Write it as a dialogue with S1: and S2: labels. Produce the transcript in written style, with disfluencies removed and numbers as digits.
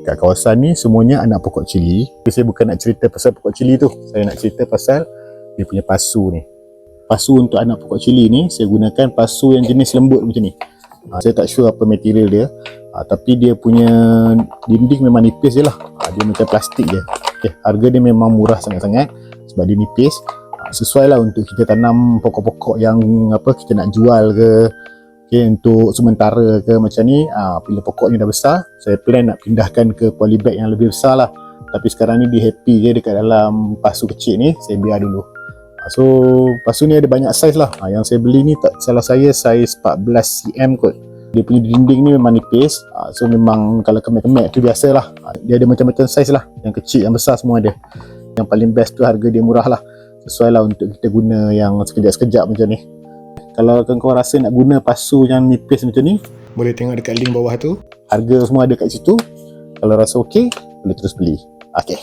S1: Kat kawasan ni semuanya anak pokok cili. Tapi saya bukan nak cerita pasal pokok cili tu. Saya nak cerita pasal dia punya pasu ni. Pasu untuk anak pokok cili ni saya gunakan pasu yang jenis lembut macam ni. Saya tak sure apa material dia. Tapi dia punya dinding memang nipis je lah. Dia macam plastik je. Okay, harga dia memang murah sangat-sangat sebab dia nipis. Sesuai lah untuk kita tanam pokok-pokok yang kita nak jual ke, untuk sementara ke macam ni. Bila pokoknya dah besar, saya plan nak pindahkan ke polybag yang lebih besar lah. Tapi sekarang ni dia happy je dekat dalam pasu kecil ni, saya biar dulu. So pasu ni ada banyak saiz lah. Yang saya beli ni tak salah saya saiz 14 cm kot. Dia punya dinding ni memang nipis. So memang kalau kemek-kemek tu biasa lah. Dia ada macam-macam saiz lah. Yang kecil, yang besar semua ada. Yang paling best tu harga dia murah lah. Sesuai lah untuk kita guna yang sekejap-sekejap macam ni. Kalau kawan-kawan rasa nak guna pasu yang nipis macam ni, boleh tengok dekat link bawah tu. Harga semua ada kat situ. Kalau rasa okey, boleh terus beli. Okay.